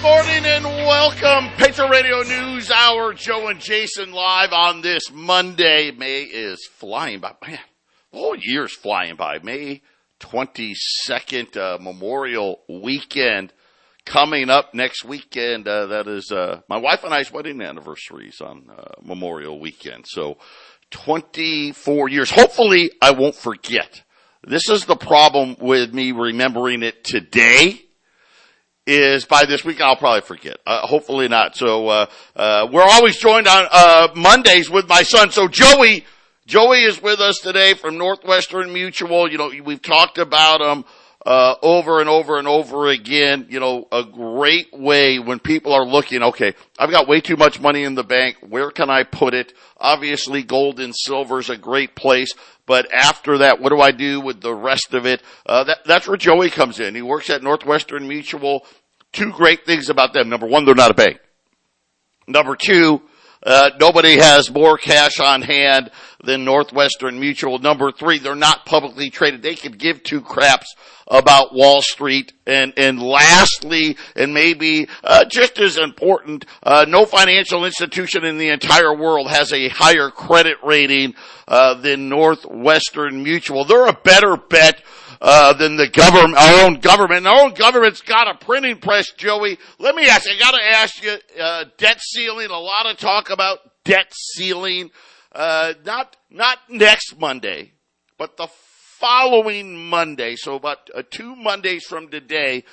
morning and welcome. Patriot Radio News Hour. Joe and Jason live on this Monday. May is flying by. Man, the whole year's flying by. May 22nd, Memorial Weekend. Coming up next weekend, that is my wife and I's wedding anniversaries on Memorial Weekend. So 24 years. Hopefully I won't forget. This is the problem with me remembering it today. Is by this week I'll probably forget. Hopefully not. So we're always joined on Mondays with my son. So Joey is with us today from Northwestern Mutual. You know, we've talked about him over and over and over again. You know, a great way when people are looking, okay, I've got way too much money in the bank. Where can I put it? Obviously gold and silver is a great place. But after that, what do I do with the rest of it? That's where Joey comes in. He works at Northwestern Mutual. Two great things about them. Number one, they're not a bank. Number two, nobody has more cash on hand than Northwestern Mutual. Number three, they're not publicly traded. They could give two craps about Wall Street. And lastly, and maybe just as important, no financial institution in the entire world has a higher credit rating than Northwestern Mutual. They're a better bet than the government, our own government. And our own government's got a printing press, Joey. Let me ask you, I got to ask you, debt ceiling, a lot of talk about debt ceiling. Not next Monday, but the following Monday. So about 2 Mondays from today,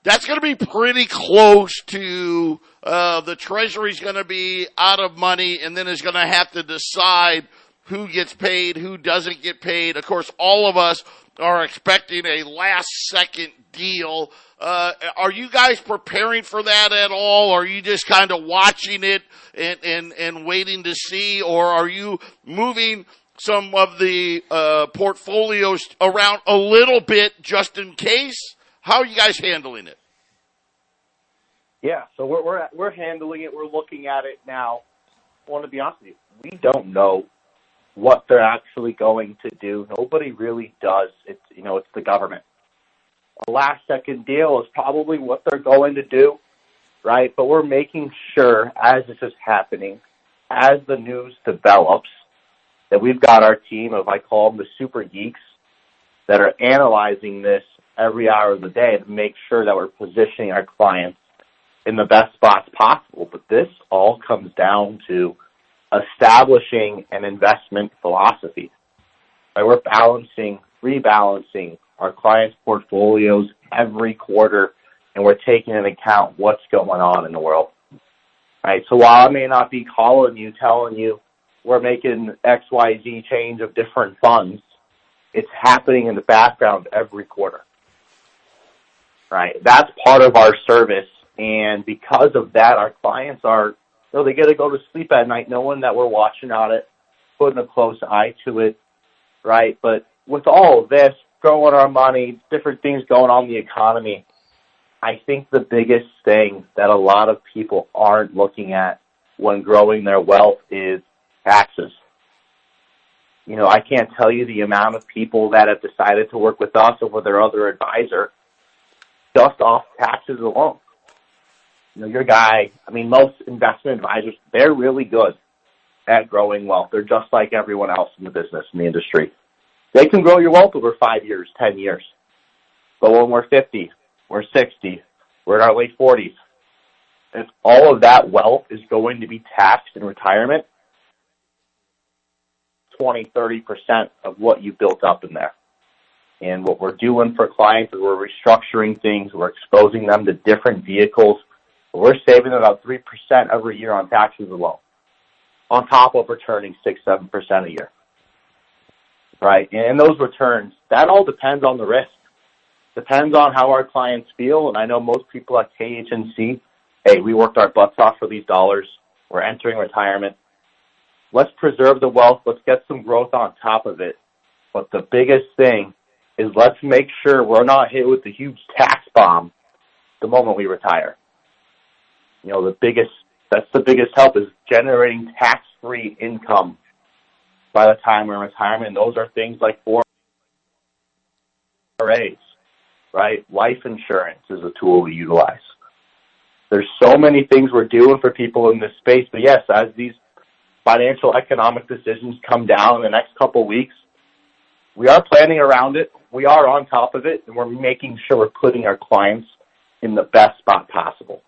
that's going to be pretty close to the Treasury's going to be out of money and then is going to have to decide who gets paid, who doesn't get paid. Of course, all of us are expecting a last-second deal. Are you guys preparing for that at all? Or are you just kind of watching it and waiting to see? Or are you moving some of the portfolios around a little bit just in case? How are you guys handling it? Yeah, so we're handling it. We're looking at it now. I want to be honest with you. We don't know what they're actually going to do. Nobody really does. It's the government. A last-second deal is probably what they're going to do, right? But we're making sure as this is happening, as the news develops, that we've got our team of, I call them the super geeks, that are analyzing this every hour of the day to make sure that we're positioning our clients in the best spots possible. But this all comes down to establishing an investment philosophy. Right? We're rebalancing our clients' portfolios every quarter, and we're taking into account what's going on in the world. Right? So while I may not be calling you, telling you we're making XYZ change of different funds, it's happening in the background every quarter. Right? That's part of our service, and because of that, our clients are, they get to go to sleep at night knowing that we're watching on it, putting a close eye to it, right? But with all of this, growing our money, different things going on in the economy, I think the biggest thing that a lot of people aren't looking at when growing their wealth is taxes. You know, I can't tell you the amount of people that have decided to work with us over their other advisor just off taxes alone. You know, your guy, most investment advisors, they're really good at growing wealth. They're just like everyone else in the business, in the industry. They can grow your wealth over 5 years, 10 years. But when we're 50, we're 60, we're in our late 40s, if all of that wealth is going to be taxed in retirement, 20, 30% of what you built up in there. And what we're doing for clients is we're restructuring things, we're exposing them to different vehicles. We're saving about 3% every year on taxes alone, on top of returning 6-7% a year. Right? And those returns, that all depends on the risk. Depends on how our clients feel. And I know most people at KHNC, hey, we worked our butts off for these dollars. We're entering retirement. Let's preserve the wealth. Let's get some growth on top of it. But the biggest thing is let's make sure we're not hit with the huge tax bomb the moment we retire. You know, that's the biggest help is generating tax-free income by the time we're in retirement. And those are things like 401(k)s, right? Life insurance is a tool we utilize. There's so many things we're doing for people in this space. But yes, as these financial economic decisions come down in the next couple of weeks, we are planning around it. We are on top of it, and we're making sure we're putting our clients in the best spot possible.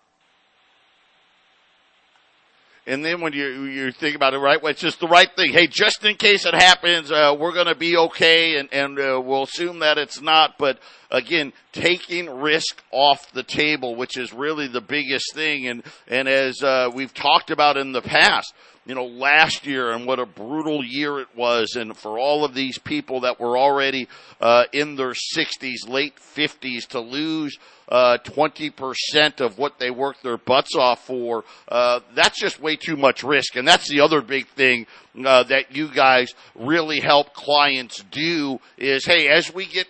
And then when you think about it, right, well, it's just the right thing. Hey, just in case it happens, we're going to be okay, and we'll assume that it's not. But, again, taking risk off the table, which is really the biggest thing. And as we've talked about in the past, last year and what a brutal year it was, and for all of these people that were already in their 60s, late 50s, to lose 20% of what they worked their butts off for, that's just way too much risk. And that's the other big thing that you guys really help clients do is, hey, as we get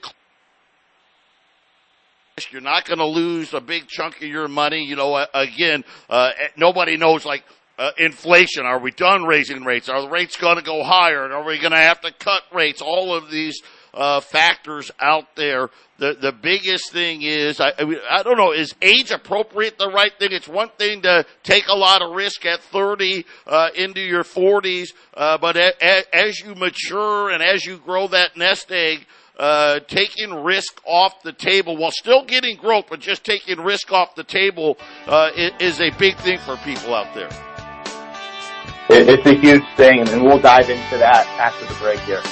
you're not going to lose a big chunk of your money. Again, nobody knows, inflation. Are we done raising rates? Are the rates going to go higher? And are we going to have to cut rates? All of these factors out there. The biggest thing is, I don't know, is age appropriate the right thing? It's one thing to take a lot of risk at 30 into your 40s, but as you mature and as you grow that nest egg, taking risk off the table while still getting growth, but just taking risk off the table is a big thing for people out there. It's a huge thing, and we'll dive into that after the break here.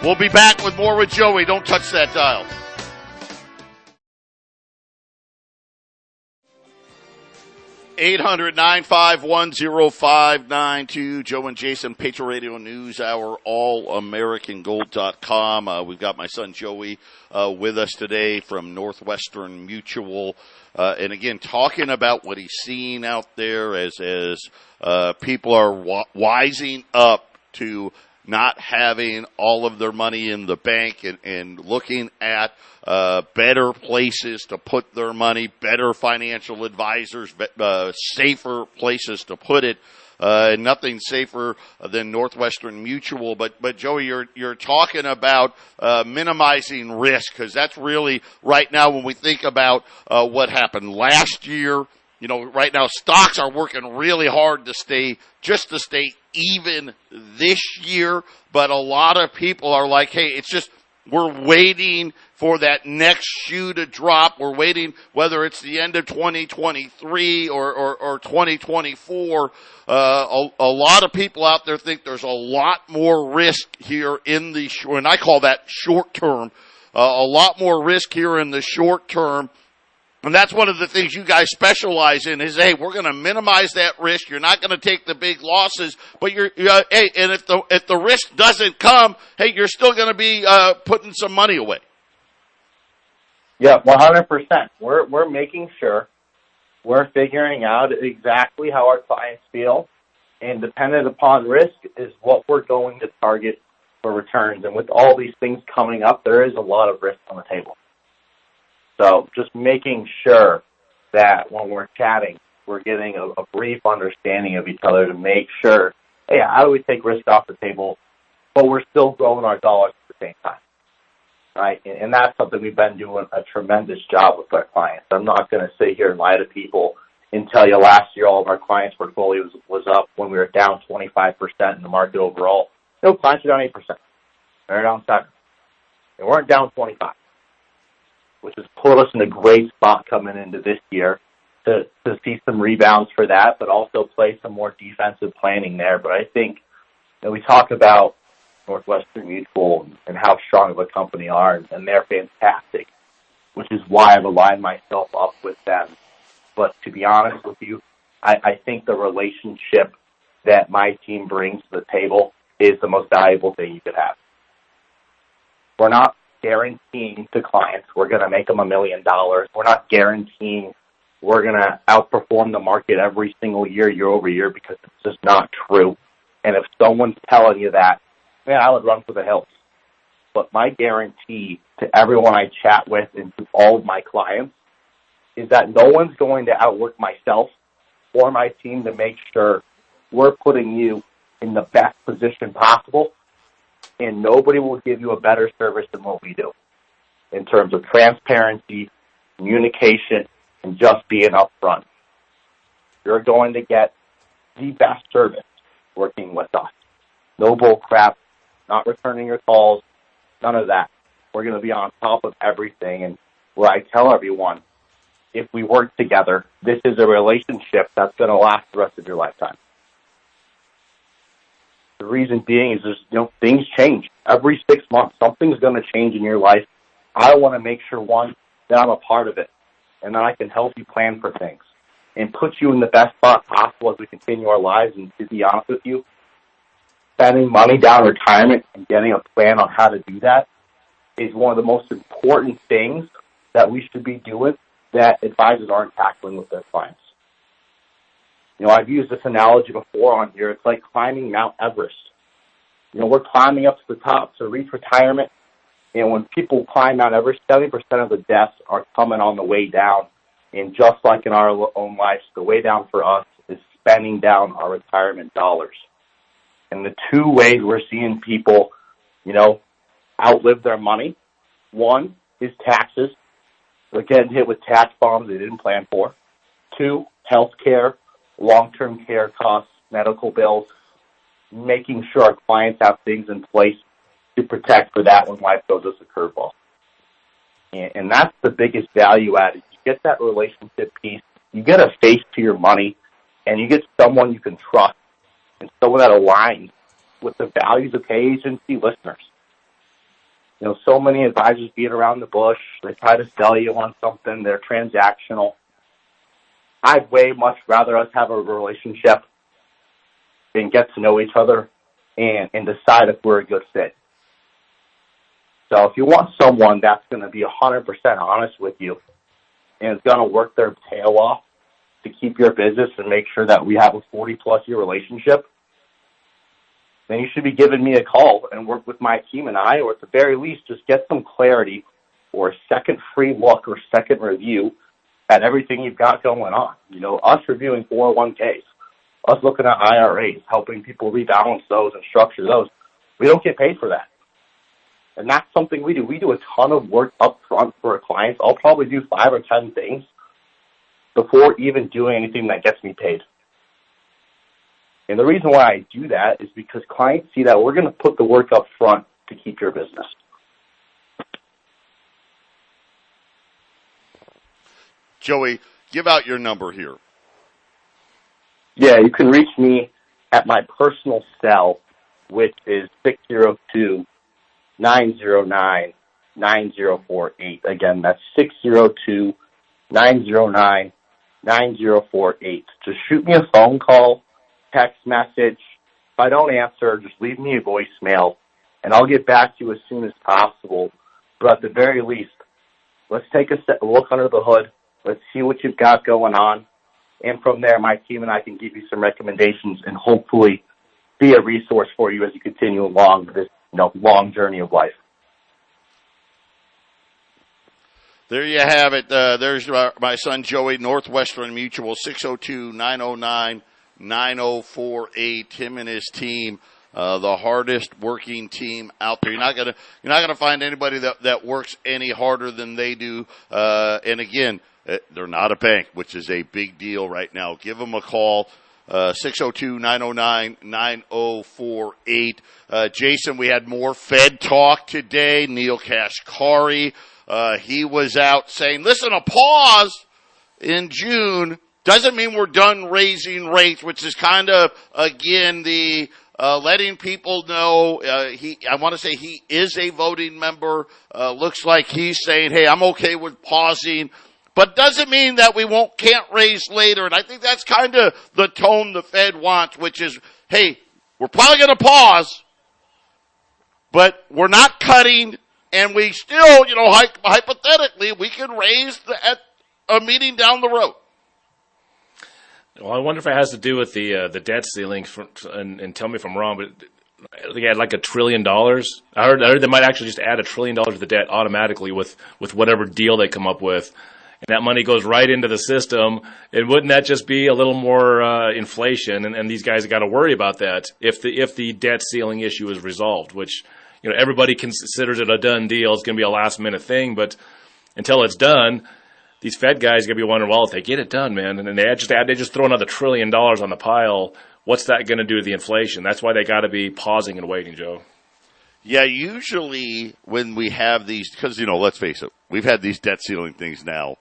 We'll be back with more with Joey. Don't touch that dial. Eight 800-951-0592. Joe and Jason, Patriot Radio News Hour, allamericangold.com. We've got my son Joey with us today from Northwestern Mutual. And again, talking about what he's seeing out there as people are wising up to not having all of their money in the bank and looking at better places to put their money, better financial advisors, safer places to put it. Nothing safer than Northwestern Mutual. But Joey, you're talking about minimizing risk, because that's really right now when we think about what happened last year. Right now stocks are working really hard to stay even this year, but a lot of people are like, hey, it's just, we're waiting for that next shoe to drop. We're waiting, whether it's the end of 2023 or 2024. A lot of people out there think there's a lot more risk here in the short, and I call that short term, a lot more risk here in the short term. And that's one of the things you guys specialize in is, hey, we're going to minimize that risk. You're not going to take the big losses, but hey, and if the risk doesn't come, hey, you're still going to be putting some money away. Yeah, 100%. We're making sure we're figuring out exactly how our clients feel, and dependent upon risk is what we're going to target for returns. And with all these things coming up, there is a lot of risk on the table. So just making sure that when we're chatting, we're getting a brief understanding of each other to make sure, hey, how do we take risk off the table, but we're still growing our dollars at the same time, right? And that's something we've been doing a tremendous job with our clients. I'm not going to sit here and lie to people and tell you last year all of our clients' portfolios was up when we were down 25% in the market overall. No, clients are down 8%. They're down 7%. They weren't down 25%. Which has put us in a great spot coming into this year to see some rebounds for that, but also play some more defensive planning there. But I think we talk about Northwestern Mutual and how strong of a company they are, and they're fantastic, which is why I've aligned myself up with them. But to be honest with you, I think the relationship that my team brings to the table is the most valuable thing you could have. We're not guaranteeing to clients we're going to make them $1 million. We're not guaranteeing we're going to outperform the market every single year over year, because it's just not true. And if someone's telling you that, man, I would run for the hills. But my guarantee to everyone I chat with and to all of my clients is that no one's going to outwork myself or my team to make sure we're putting you in the best position possible. And nobody will give you a better service than what we do in terms of transparency, communication, and just being upfront. You're going to get the best service working with us. No bull crap, not returning your calls, none of that. We're going to be on top of everything. And where I tell everyone, if we work together, this is a relationship that's going to last the rest of your lifetime. The reason being is things change. Every 6 months, something's going to change in your life. I want to make sure, one, that I'm a part of it, and that I can help you plan for things and put you in the best spot possible as we continue our lives. And to be honest with you, spending money down retirement and getting a plan on how to do that is one of the most important things that we should be doing that advisors aren't tackling with their clients. I've used this analogy before on here. It's like climbing Mount Everest. We're climbing up to the top to reach retirement. And when people climb Mount Everest, 70% of the deaths are coming on the way down. And just like in our own lives, the way down for us is spending down our retirement dollars. And the two ways we're seeing people, outlive their money, one is taxes. They're getting hit with tax bombs they didn't plan for. Two, health care, long-term care costs, medical bills, making sure our clients have things in place to protect for that when life throws us a curveball. And that's the biggest value add. You get that relationship piece, you get a face to your money, and you get someone you can trust and someone that aligns with the values of agency listeners. So many advisors beat around the bush. They try to sell you on something. They're transactional. I'd way much rather us have a relationship and get to know each other and decide if we're a good fit. So if you want someone that's going to be 100% honest with you and is going to work their tail off to keep your business and make sure that we have a 40-plus year relationship, then you should be giving me a call and work with my team and I, or at the very least, just get some clarity or a second free look or second review at everything you've got going on. Us reviewing 401ks, us looking at IRAs, helping people rebalance those and structure those. We don't get paid for that. And that's something we do. We do a ton of work up front for our clients. I'll probably do 5 or 10 things before even doing anything that gets me paid. And the reason why I do that is because clients see that we're going to put the work up front to keep your business. Joey, give out your number here. Yeah, you can reach me at my personal cell, which is 602-909-9048. Again, that's 602-909-9048. Just shoot me a phone call, text message. If I don't answer, just leave me a voicemail, and I'll get back to you as soon as possible. But at the very least, let's take a look under the hood. Let's see what you've got going on. And from there, my team and I can give you some recommendations and hopefully be a resource for you as you continue along this long journey of life. There you have it. There's my son Joey, Northwestern Mutual, 602-909-9048. Him and his team, the hardest working team out there. You're not gonna find anybody that works any harder than they do. And again, they're not a bank, which is a big deal right now. Give them a call. 602-909-9048. Jason, we had more Fed talk today. Neil Kashkari, he was out saying, listen, a pause in June doesn't mean we're done raising rates, which is kind of, again, the letting people know. I want to say he is a voting member. Looks like he's saying, hey, I'm okay with pausing. But doesn't mean that we can't raise later. And I think that's kind of the tone the Fed wants, which is, hey, we're probably going to pause, but we're not cutting, and we still, hypothetically, we can raise at a meeting down the road. Well, I wonder if it has to do with the debt ceiling, and tell me if I'm wrong, but they had like $1 trillion. I heard they might actually just add $1 trillion to the debt automatically with whatever deal they come up with. And that money goes right into the system. And wouldn't that just be a little more inflation? And these guys have got to worry about that if the debt ceiling issue is resolved, which everybody considers it a done deal. It's going to be a last minute thing, but until it's done, these Fed guys are going to be wondering, well, if they get it done, man, and they just throw another $1 trillion on the pile, what's that going to do to the inflation? That's why they got to be pausing and waiting, Joe. Yeah, usually when we have these, because, let's face it, we've had these debt ceiling things now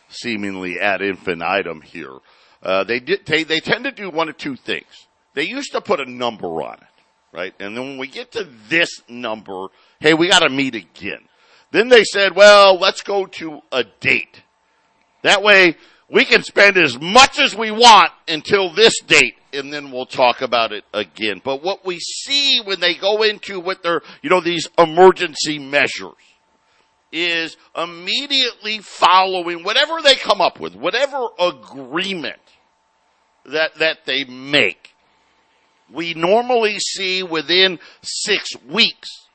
seemingly ad infinitum here. They tend to do one of two things. They used to put a number on it, right? And then when we get to this number, hey, we got to meet again. Then they said, well, let's go to a date. That way we can spend as much as we want until this date, and then we'll talk about it again. But what we see when they go into with their, these emergency measures is immediately following whatever they come up with, whatever agreement that they make. We normally see within 6 weeks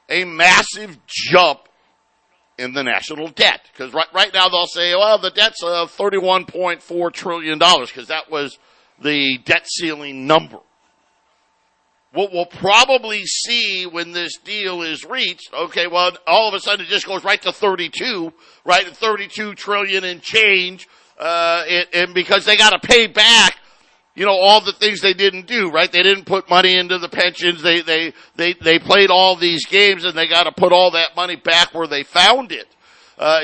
a massive jump in the national debt. Because right now they'll say, well, the debt's $31.4 trillion because that was the debt ceiling number. What we'll probably see when this deal is reached, okay, well, all of a sudden it just goes right to 32, right? 32 trillion and change, and because they got to pay back, all the things they didn't do, right? They didn't put money into the pensions. They played all these games, and they got to put all that money back where they found it.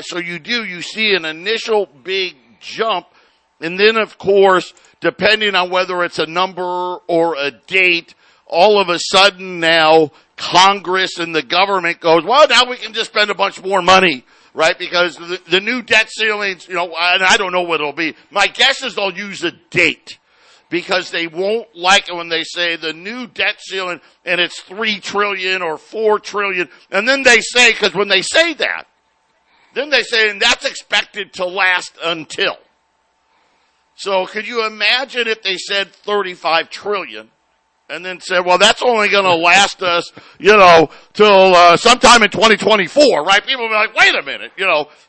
So you see an initial big jump, and then of course, depending on whether it's a number or a date, all of a sudden now Congress and the government goes, well, now we can just spend a bunch more money, right? Because the new debt ceilings, and I don't know what it'll be. My guess is they'll use a date because they won't like it when they say the new debt ceiling and it's 3 trillion or 4 trillion. And then they say, because when they say that, then they say, and that's expected to last until. So could you imagine if they said 35 trillion? And then said, well, that's only going to last us, till sometime in 2024, right? People will be like, wait a minute,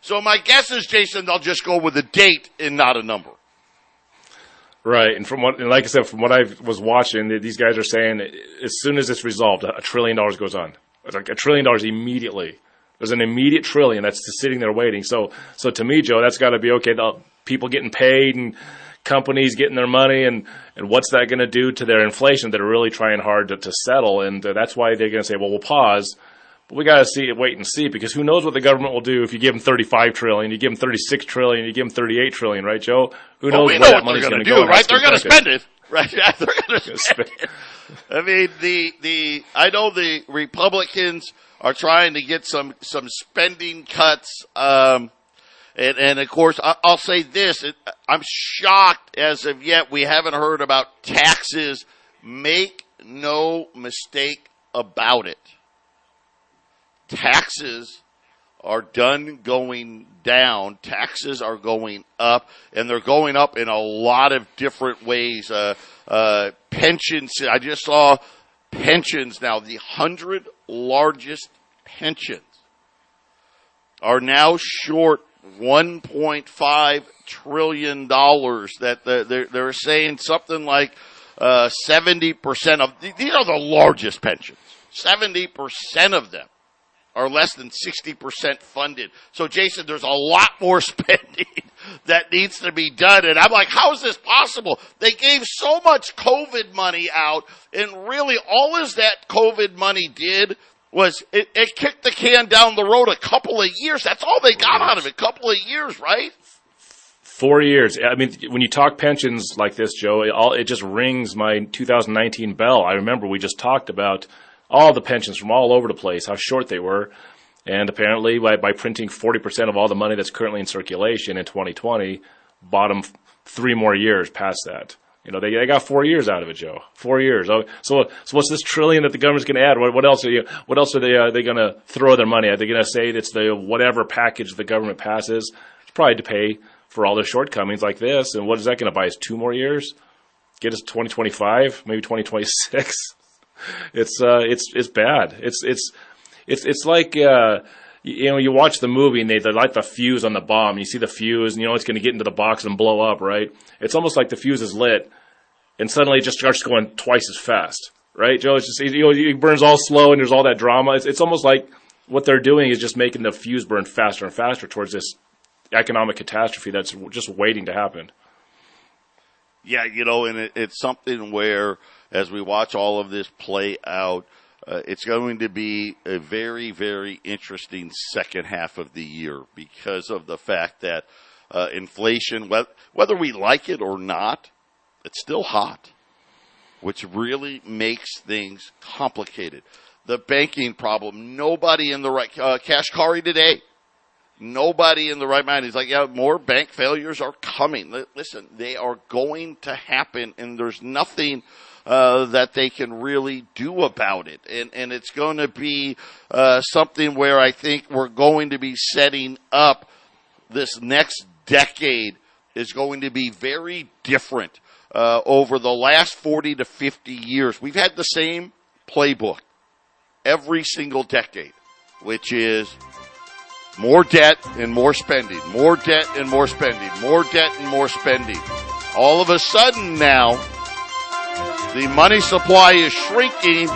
So my guess is, Jason, they'll just go with a date and not a number. Right, and like I said, from what I was watching, these guys are saying as soon as it's resolved, $1 trillion goes on. It's like $1 trillion immediately. There's an immediate trillion that's just sitting there waiting. So to me, Joe, that's got to be okay. The people getting paid and companies getting their money, and what's that going to do to their inflation that are really trying hard to settle? And that's why they're going to say, well, we'll pause. But we got to wait and see, because who knows what the government will do if you give them 35 trillion, you give them 36 trillion, you give them 38 trillion, right, Joe? Who knows where that money's going to go? Right? They're going to spend it. Right? Yeah, they're going to spend it. I mean, I know the Republicans are trying to get some spending cuts. And of course, I'll say this. I'm shocked as of yet we haven't heard about taxes. Make no mistake about it. Taxes are done going down. Taxes are going up, and they're going up in a lot of different ways. Pensions, I just saw pensions now. The 100 largest pensions are now short $1.5 trillion. That they're saying something like 70% of these are the largest pensions. 70% of them are less than 60% funded. So, Jason, there's a lot more spending that needs to be done. And I'm like, how is this possible? They gave so much COVID money out, and really all that COVID money did was it kicked the can down the road a couple of years. That's all they got out of it, a couple of years, right? 4 years. I mean, when you talk pensions like this, Joe, it just rings my 2019 bell. I remember we just talked about all the pensions from all over the place, how short they were. And apparently, by printing 40% of all the money that's currently in circulation in 2020, bought them 3 more years past that. They got 4 years out of it, Joe. 4 years. So what's this trillion that the government's going to add? What else are they going to throw their money at? They're going to say it's the whatever package the government passes. It's probably to pay for all their shortcomings like this. And what is that going to buy us? 2 more years? Get us 2025, maybe 2026. It's bad. It's like you watch the movie and they light the fuse on the bomb. You see the fuse, and it's going to get into the box and blow up, right? It's almost like the fuse is lit, and suddenly it just starts going twice as fast, right, Joe? It's just it burns all slow, and there's all that drama. It's almost like what they're doing is just making the fuse burn faster and faster towards this economic catastrophe that's just waiting to happen. Yeah, and it's something where, as we watch all of this play out, it's going to be a very, very interesting second half of the year because of the fact that inflation, whether we like it or not, it's still hot, which really makes things complicated. The banking problem, nobody in the right, Kashkari today, nobody in the right mind is like, yeah, more bank failures are coming. Listen, they are going to happen, and there's nothing that they can really do about it. And it's going to be something where I think we're going to be setting up this next decade is going to be very different. Over the last 40 to 50 years, we've had the same playbook every single decade, which is more debt and more spending, more debt and more spending, more debt and more spending. All of a sudden now, the money supply is shrinking,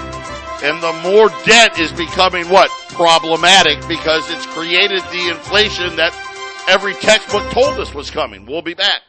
and the more debt is becoming what? Problematic, because it's created the inflation that every textbook told us was coming. We'll be back.